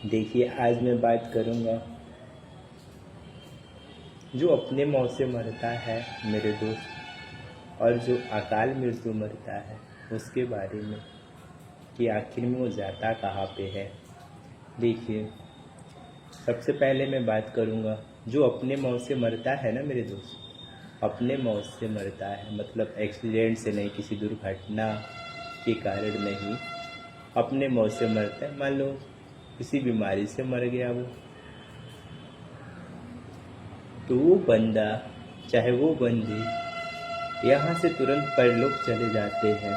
देखिए, आज मैं बात करूँगा जो अपने मौत से मरता है मेरे दोस्त, और जो अकाल मृत्यु मरता है उसके बारे में कि आखिर में वो जाता कहाँ पे है। देखिए, सबसे पहले मैं बात करूँगा जो अपने मौत से मरता है ना मेरे दोस्त, अपने मौत से मरता है मतलब एक्सीडेंट से नहीं, किसी दुर्घटना के कारण नहीं, अपने मौत से मरता है। मान लो किसी बीमारी से मर गया वो, तो वो बंदा चाहे वो बंदी यहाँ से तुरंत परलोक चले जाते हैं।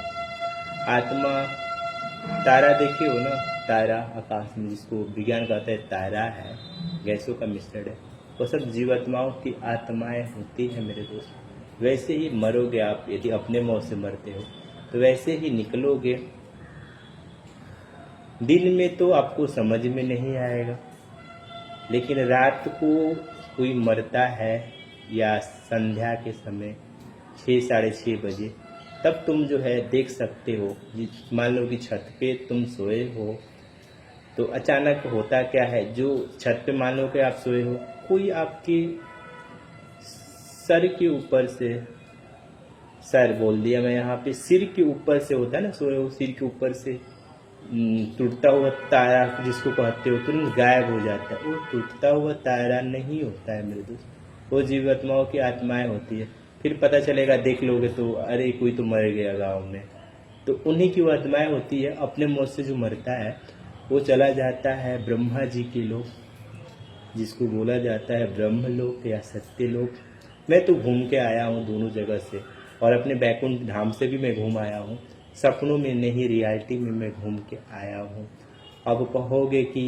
आत्मा, तारा देखे हो ना, तारा आकाश में जिसको विज्ञान कहता है तारा है, गैसों का मिश्रण है, वो सब जीवात्माओं की आत्माएं होती हैं मेरे दोस्त। वैसे ही मरोगे आप, यदि अपने मौत से मरते हो तो वैसे ही निकलोगे। दिन में तो आपको समझ में नहीं आएगा, लेकिन रात को कोई मरता है या संध्या के समय 6-6:30 बजे, तब तुम जो है देख सकते हो। मान लो कि छत पे तुम सोए हो, तो अचानक होता क्या है, जो छत पे मान लो कि आप सोए हो, कोई आपके सर के ऊपर से, सर बोल दिया मैं यहाँ पे, सिर के ऊपर से होता है ना, सोए हो सिर के ऊपर से टूटता हुआ तारा जिसको कहते हो तुरंत गायब हो जाता है। वो टूटता हुआ तारा नहीं होता है मेरे दोस्त, वो जीवात्माओं की आत्माएं होती है। फिर पता चलेगा, देख लोगे तो अरे कोई तो मर गया गांव में, तो उन्हीं की वो आत्माएं होती है। अपने मौत से जो मरता है वो चला जाता है ब्रह्मा जी के लोक, जिसको बोला जाता है ब्रह्मलोक या सत्यलोक। मैं तो घूम के आया हूँ दोनों जगह से, और अपने बैकुंठ धाम से भी मैं घूम आया हूँ। सपनों में नहीं, रियलिटी में मैं घूम के आया हूँ। अब कहोगे कि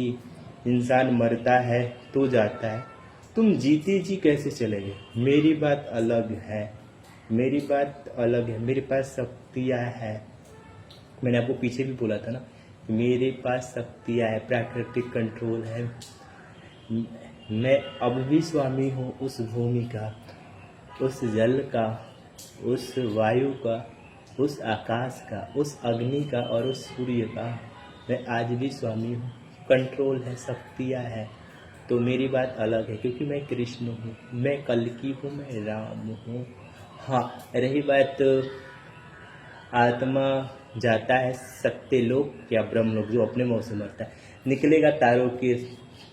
इंसान मरता है तो जाता है, तुम जीते जी कैसे चलेंगे? मेरी बात अलग है, मेरी बात अलग है। मेरे पास शक्तियाँ हैं, मैंने आपको पीछे भी बोला था ना, मेरे पास शक्तियाँ है, प्राकृतिक कंट्रोल है। मैं अब भी स्वामी हूँ उस भूमि का, उस जल का, उस वायु का, उस आकाश का, उस अग्नि का और उस सूर्य का। मैं आज भी स्वामी हूँ, कंट्रोल है, शक्तियाँ है। तो मेरी बात अलग है, क्योंकि मैं कृष्ण हूँ, मैं कल्कि हूँ, मैं राम हूँ। हाँ, रही बात आत्मा जाता है सत्यलोक या ब्रह्मलोक, जो अपने मुँह से मरता है, निकलेगा तारों के,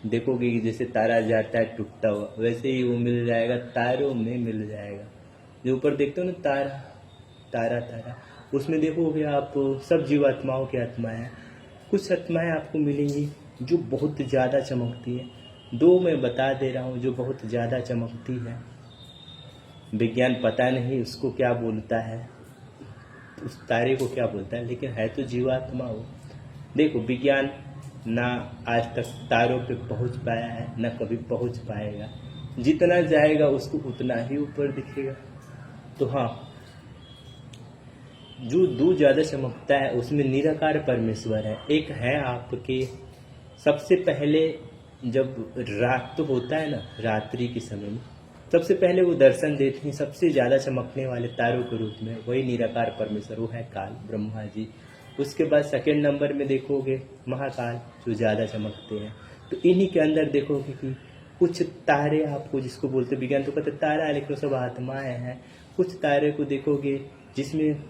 देखोगे कि जैसे तारा जाता है टूटता हुआ, वैसे ही वो मिल जाएगा, तारों में मिल जाएगा। जो ऊपर देखते हो ना तारा तारा तारा, उसमें देखोगे आप सब जीवात्माओं की आत्माएं हैं। कुछ आत्माएं आपको मिलेंगी जो बहुत ज़्यादा चमकती है, दो मैं बता दे रहा हूँ जो बहुत ज़्यादा चमकती है। विज्ञान पता नहीं उसको क्या बोलता है, उस तारे को क्या बोलता है, लेकिन है तो जीवात्मा वो। देखो, विज्ञान ना आज तक तारों पे पहुंच पाया है, ना कभी पहुंच पाएगा। जितना जाएगा उसको उतना ही ऊपर दिखेगा। तो हाँ, जो दो ज़्यादा चमकता है उसमें निराकार परमेश्वर है। एक है आपके, सबसे पहले जब रात तो होता है ना, रात्रि के समय में सबसे पहले वो दर्शन देते हैं सबसे ज़्यादा चमकने वाले तारों के रूप में, वही निराकार परमेश्वर, वो है काल, ब्रह्मा जी। उसके बाद सेकेंड नंबर में देखोगे महाकाल, जो ज़्यादा चमकते हैं। तो इन्हीं के अंदर देखोगे कि कुछ तारे आपको, जिसको बोलते विज्ञान तो कहते तारा है, लेकिन सब आत्माएं हैं। कुछ तारे को देखोगे जिसमें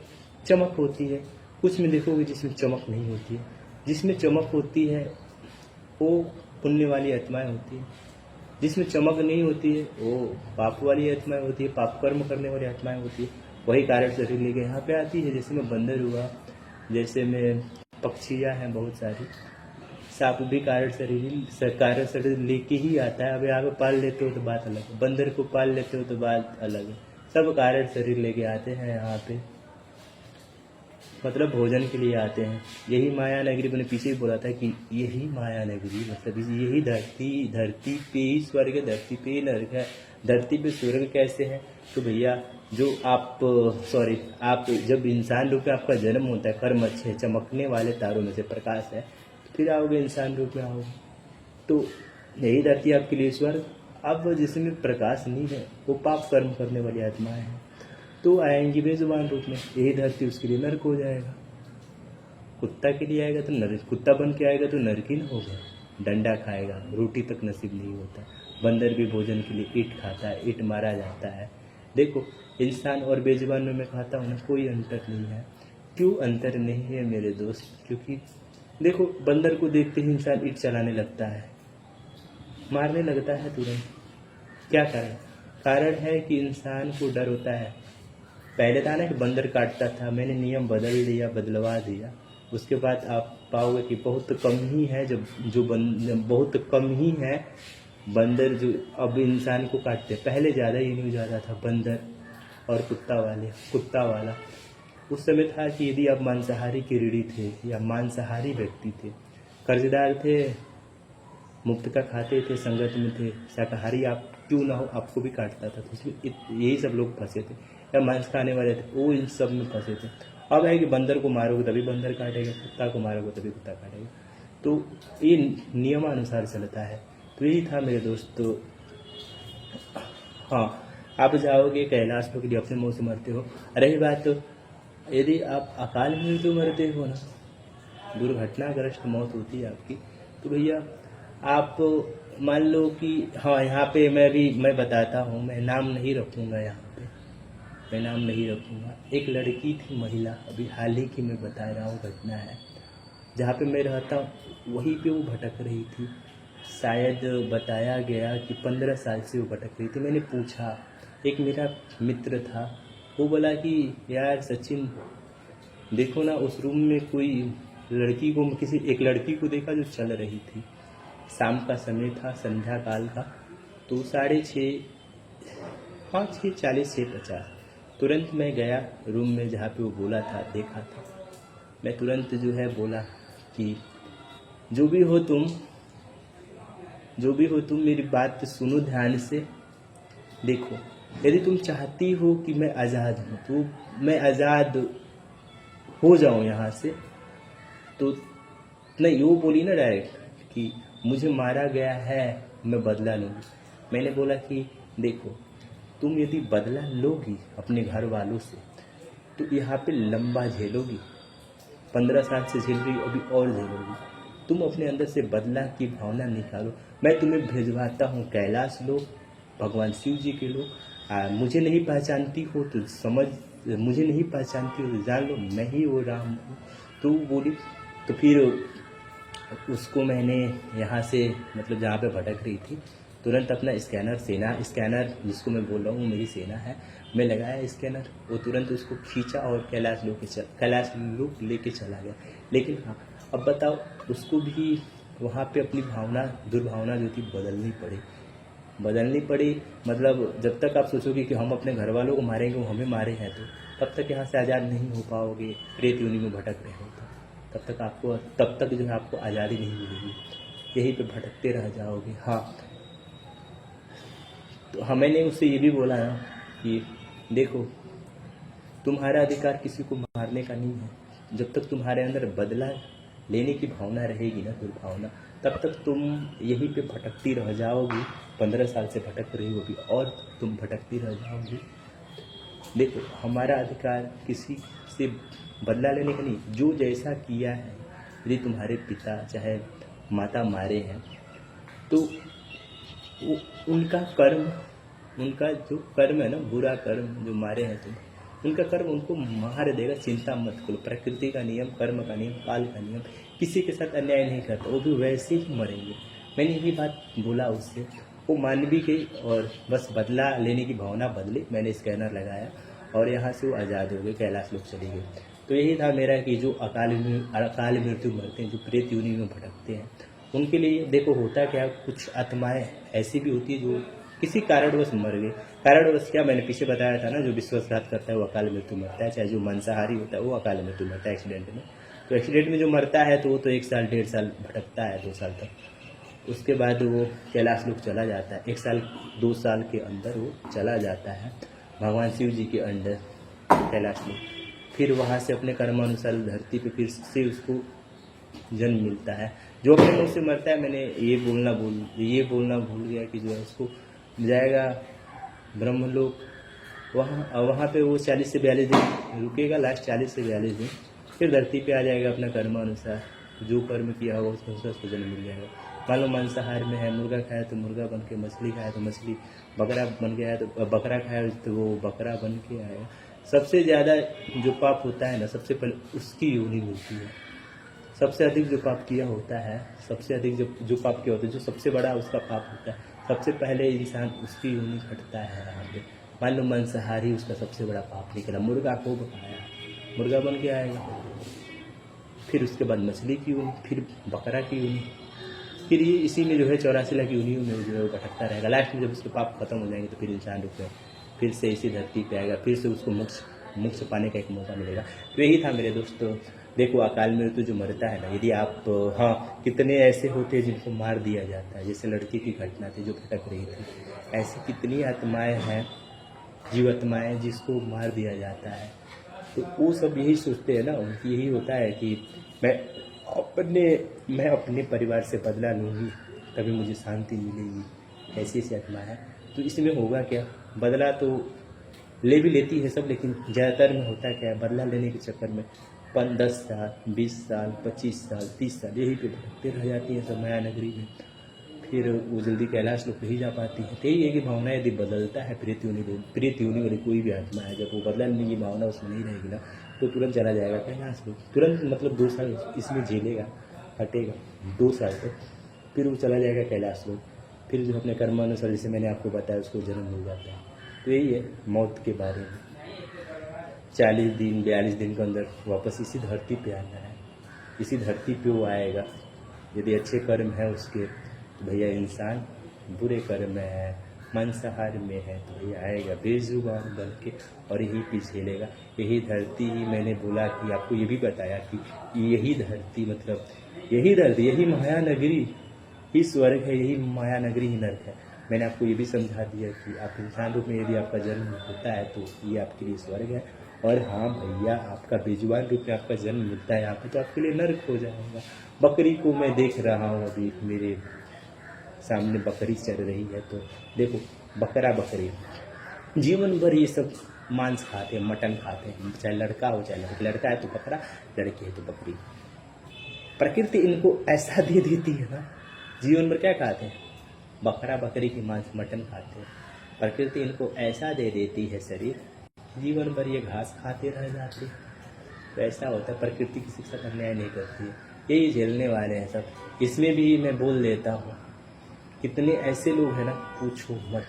चमक होती है, कुछ में देखोगे जिसमें चमक नहीं होती है। जिसमें चमक होती है वो पुण्य वाली आत्माएं होती है, जिसमें चमक नहीं होती है वो पाप वाली आत्माएं होती है, पाप कर्म करने वाली आत्माएं होती है। वही कारण शरीर लेके यहाँ पे आती है। जैसे मैं बंदर हुआ, जैसे में पक्षियाँ हैं बहुत सारी, सांप भी कारण शरीर लेके ही आता है। अभी आप पाल लेते हो तो बात अलग है, बंदर को पाल लेते हो तो बात अलग है। सब कारण शरीर लेके आते हैं यहाँ पे, मतलब भोजन के लिए आते हैं। यही माया नगरी, मैंने पीछे ही बोला था कि यही माया नगरी, मतलब यही धरती पे ही स्वर्ग है, धरती पे ही नरक है। धरती पे स्वर्ग कैसे है? तो भैया, जो आप आप जब इंसान रूप में आपका जन्म होता है, कर्म अच्छे हैं, चमकने वाले तारों में से प्रकाश है, फिर आओगे इंसान रूप में आओगे, तो यही धरती आपके लिए स्वर्ग। अब जिसमें प्रकाश नहीं है वो पाप कर्म करने वाली आत्माएं हैं, तो आएंगी बेजुबान रूप में, यही धरती उसके लिए नरक हो जाएगा। कुत्ता के लिए आएगा तो नरक, कुत्ता बन के आएगा तो नरक ही ना होगा। डंडा खाएगा, रोटी तक नसीब नहीं होता। बंदर भी भोजन के लिए ईंट खाता है, ईंट मारा जाता है। देखो, इंसान और बेजुबान में मैं कहता हूँ ना, कोई अंतर नहीं है। क्यों अंतर नहीं है मेरे दोस्त? क्योंकि देखो, बंदर को देखते ही इंसान ईंट चलाने लगता है, मारने लगता है तुरंत। क्या कारण? कारण है कि इंसान को डर होता है। पहले था ना कि बंदर काटता था, मैंने नियम बदल दिया, बदलवा दिया। उसके बाद आप पाओगे कि बहुत कम ही है बहुत कम ही है बंदर जो अब इंसान को काटते। पहले ज़्यादा ही न्यूज आता था बंदर और कुत्ता वाला। उस समय था कि यदि आप मांसाहारी कीड़ी थे या मांसाहारी व्यक्ति थे, कर्जदार थे, मुफ्त का खाते थे, संगत में थे, शाकाहारी आप क्यों ना हो, आपको भी काटता था। तो उसमें यही सब लोग फंसे थे, या मांस खाने वाले थे, वो इन सब में फंसे थे। अब है कि बंदर को मारोगे तभी बंदर काटेगा, कुत्ता को मारोगे तभी कुत्ता काटेगा। तो ये नियमानुसार चलता है। तो यही था मेरे दोस्त। तो हाँ, आप जाओगे कैलाश के लिए अपने मुँह से मरते हो। रही बात, तो यदि आप अकाल मृत्यु मरते हो ना, दुर्घटनाग्रस्त मौत होती है आपकी, तो भैया आप मान लो कि हाँ, यहाँ पे मैं बताता हूँ, मैं नाम नहीं रखूँगा, यहाँ पे मैं नाम नहीं रखूँगा। एक लड़की थी, महिला, अभी हाल ही की मैं बता रहा हूँ घटना है, जहाँ पे मैं रहता हूँ वहीं पे वो भटक रही थी। शायद बताया गया कि 15 साल से वो भटक रही थी। मैंने पूछा, एक मेरा मित्र था, वो बोला कि यार सचिन, देखो ना, उस रूम में कोई एक लड़की को देखा जो चल रही थी। शाम का समय था, संध्या काल का। तो 6:30, हाँ 6:40 6:50। तुरंत मैं गया रूम में जहाँ पे वो बोला था, देखा था। मैं तुरंत जो है बोला कि जो भी हो तुम मेरी बात सुनो ध्यान से। देखो, यदि तुम चाहती हो कि मैं आज़ाद हूँ, तो मैं आज़ाद हो जाऊँ यहाँ से, तो नहीं, वो बोली ना डायरेक्ट कि मुझे मारा गया है, मैं बदला लूँगी। मैंने बोला कि देखो, तुम यदि बदला लोगी अपने घर वालों से, तो यहाँ पे लंबा झेलोगी। 15 साल से झेल रही हो, अभी और झेलोगी। तुम अपने अंदर से बदला की भावना निकालो। मैं तुम्हें भेजवाता हूँ कैलाश लोग, भगवान शिव जी के लोग। मुझे नहीं पहचानती हो तो मुझे नहीं पहचानती हो तो जान लो, मैं ही वो राम हूँ। तो बोली, तो फिर उसको मैंने यहाँ से, मतलब जहाँ पे भटक रही थी, तुरंत अपना स्कैनर जिसको मैं बोल रहा हूँ मेरी सेना है, मैं लगाया स्कैनर। वो तुरंत उसको खींचा और कैलाश लोग लेके चला गया। लेकिन हाँ, अब बताओ, उसको भी वहाँ पे अपनी दुर्भावना जो थी बदलनी पड़ी। मतलब जब तक आप सोचोगे कि हम अपने घर वालों को मारेंगे, वो हमें मारे हैं, तो तब तक यहाँ से आज़ाद नहीं हो पाओगे। प्रेत योनि में भटक रहे हो तब तक जो है आपको आज़ादी नहीं मिलेगी, यहीं पे भटकते रह जाओगे। हाँ, तो मैंने उससे ये भी बोला ना कि देखो, तुम्हारा अधिकार किसी को मारने का नहीं है। जब तक तुम्हारे अंदर बदला लेने की भावना रहेगी ना, दुर्भावना, तब तक तुम यहीं पे भटकती रह जाओगी। 15 साल से भटक रही होगी और तुम भटकती रह जाओगी। देखो, हमारा अधिकार किसी से बदला लेने का नहीं। जो जैसा किया है, यदि तुम्हारे पिता चाहे माता मारे हैं, तो उनका जो कर्म है ना, बुरा कर्म जो मारे हैं तुम, उनका कर्म उनको मार देगा। चिंता मत करो। प्रकृति का नियम, कर्म का नियम, काल का नियम किसी के साथ अन्याय नहीं करता, वो भी वैसे ही मरेंगे। मैंने यही बात बोला उससे, वो मान भी गई और बस बदला लेने की भावना बदली। मैंने स्कैनर लगाया और यहाँ से वो आज़ाद हो गए, कैलाश लोग चले गए। तो यही था मेरा कि जो अकाल मृत्यु मरते हैं, जो प्रेत योनि में भटकते हैं, उनके लिए देखो होता क्या, कुछ आत्माएं ऐसी भी होती है जो किसी कारणवश मर गए। कारणवश क्या, मैंने पीछे बताया था ना, जो विश्वासघात करता है वो अकाल मृत्यु मरता है, चाहे जो मांसाहारी होता है वो अकाल मृत्यु मरता है एक्सीडेंट में। तो एक्सीडेंट में जो मरता है तो वो तो 1 साल 1.5 साल भटकता है, 2 साल तक। उसके बाद वो कैलाश लोग चला जाता है, 1 साल 2 साल के अंदर वो चला जाता है भगवान शिव जी के अंडर, कैलाश लोग। फिर वहाँ से अपने कर्मानुसार धरती पे फिर से उसको जन्म मिलता है। जो अपने मुँह से मरता है, मैंने ये बोलना भूल गया कि जो है उसको जाएगा ब्रह्मलोक। वहाँ पे वो 40 से 42 दिन रुकेगा, लास्ट 40 से 42 दिन, फिर धरती पे आ जाएगा अपना कर्मानुसार। जो कर्म किया होगा उसको जन्म मिल जाएगा। मान लो मांसाहार में है, मुर्गा खाया तो मुर्गा बन के, मछली खाया तो मछली, बकरा बन गया तो बकरा खाया तो वो बकरा बन के आएगा। सबसे ज़्यादा जो पाप होता है ना, सबसे पहले उसकी योनि मिलती है। सबसे अधिक जो पाप किया होता है, सबसे अधिक जो पाप किया होता है, जो सबसे बड़ा उसका पाप होता है, सबसे पहले इंसान उसकी योनि घटता है यहाँ पे। मान लो मांसाहारी, उसका सबसे बड़ा पाप निकला, मुर्गा को खाया, मुर्गा बन के आएगा। फिर उसके बाद मछली की योनि, फिर बकरा की योनि, फिर ये इसी में जो है 84 लाख योनियों में जो है वो भटकता रहेगा। लास्ट में जब उसके पाप खत्म हो जाएंगे तो फिर इंसान रूप में फिर से इसी धरती पे आएगा, फिर से उसको मोक्ष पाने का एक मौका मिलेगा। तो यही था मेरे दोस्तों। देखो, अकाल मृत्यु जो मरता है ना, यदि आप, हाँ, कितने ऐसे होते हैं जिनको मार दिया जाता है, जैसे लड़की की घटना थी जो भटक रही थी, ऐसी कितनी आत्माएं हैं, जीवात्माएं जिसको मार दिया जाता है। तो वो सब यही सोचते हैं ना, यही होता है कि मैं अपने परिवार से बदला लूँगी तभी मुझे शांति मिलेगी। ऐसी ऐसी आत्मा है। तो इसमें होगा क्या, बदला तो ले भी लेती है सब, लेकिन ज़्यादातर में होता क्या है, बदला लेने के चक्कर में 10 साल 20 साल 25 साल 30 साल यही पे भटकते रह जाती है सब माया नगरी में। फिर वो जल्दी कैलाश लोग नहीं जा पाती है। तो यही है कि भावना यदि बदलता है, प्रेत योनि वाली कोई भी आत्मा है, जब वो बदलने की भावना उसमें नहीं रहेगी ना, तो तुरंत चला जाएगा कैलाश लोग, तुरंत, मतलब 2 साल इसमें झेलेगा, हटेगा 2 साल तक, फिर वो चला जाएगा कैलाश लोग। फिर जो अपने कर्मानुसार, जैसे मैंने आपको बताया, उसको जन्म मिल जाता है। तो यही है मौत के बारे में। 40 दिन 42 दिन के अंदर वापस इसी धरती पे आना है, इसी धरती पे वो आएगा। यदि अच्छे कर्म है उसके तो भैया इंसान, बुरे कर्म में है, मांसाहार में है तो भैया आएगा बेजुबान बन के और यही पे झेलेगा। यही धरती ही, मैंने बोला कि आपको ये भी बताया कि यही धरती, मतलब यही धरती, यही माया नगरी ही स्वर्ग है, यही माया नगरी ही नर्क है। मैंने आपको ये भी समझा दिया कि आप इंसान रूप में यदि आपका जन्म होता है तो ये आपके लिए स्वर्ग है, और हाँ भैया, आपका बेजुबान रूप में आपका जन्म मिलता है यहाँ पे तो आपके लिए नर्क हो जाएगा। बकरी को मैं देख रहा हूँ, अभी मेरे सामने बकरी चल रही है, तो देखो, बकरी जीवन भर ये सब मांस खाते हैं, मटन खाते हैं, चाहे लड़का हो चाहे लड़की, लड़का है तो बकरा, लड़की है तो बकरी। प्रकृति इनको ऐसा दे देती है ना, जीवन भर क्या खाते हैं, बकरा बकरी की मांस मटन खाते हैं। प्रकृति इनको ऐसा दे देती है शरीर, जीवन भर ये घास खाते रह जाते। तो ऐसा होता है, प्रकृति की शिक्षा का न्याय नहीं करती है, यही झेलने वाले हैं सब। इसमें भी मैं बोल देता हूँ, कितने ऐसे लोग हैं ना, पूछो मत।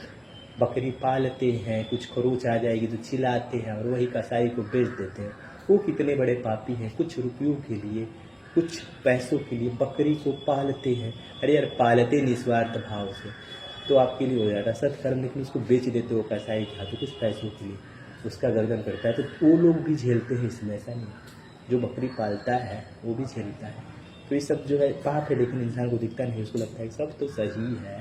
बकरी पालते हैं, कुछ खरोच आ जाएगी तो चिल्लाते हैं और वही कसाई को बेच देते हैं। वो कितने बड़े पापी हैं, कुछ रुपयों के लिए, कुछ पैसों के लिए बकरी को पालते हैं। अरे यार, पालते निस्वार्थ भाव से तो आपके लिए हो जाता है सत्कर्म, लेकिन उसको बेच देते हो कसाई के हाथों कुछ पैसों के लिए, उसका गर्दन करता है। तो वो लोग भी झेलते हैं इसमें, ऐसा नहीं, जो बकरी पालता है वो भी झेलता है। तो ये सब जो है पाप है, लेकिन इंसान को दिखता नहीं, उसको लगता है सब तो सही है,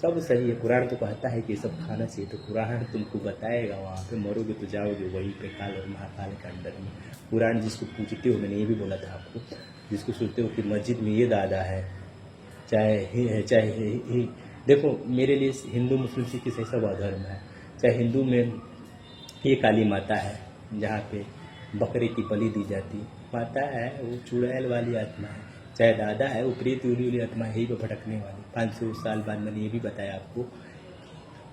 सब सही है। कुरान तो कहता है कि ये सब खाना चाहिए, तो कुरान तुमको बताएगा, वहाँ पे मरोगे तो जाओगे वहीं पे काल और महाकाल के अंडर में। कुरान जिसको पूछते हो, मैंने ये भी बोला था आपको, जिसको सोचते हो कि मस्जिद में ये दादा है, चाहे देखो, मेरे लिए हिंदू मुस्लिम सिख ईसाई सब अधर्म है। चाहे हिंदू में ये काली माता है जहाँ पे बकरे की बलि दी जाती, माता है वो चुड़ैल वाली आत्मा है। चाहे दादा है वो प्रेत वाली आत्मा है, यही पे भटकने वाली। 500 साल बाद मैंने ये भी बताया आपको,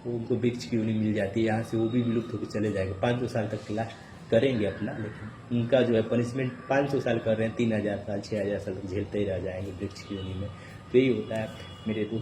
वो उनको वृक्ष की योनि मिल जाती है, यहाँ से वो भी विलुप्त होकर चले जाएंगे। 500 साल तक लास्ट करेंगे अपना, लेकिन उनका जो है पनिशमेंट 500 साल कर रहे हैं, 3000 साल 6000 साल तक झेलते ही रह जाएंगे वृक्ष की योनि में। तो यही होता है मेरे दोस्त।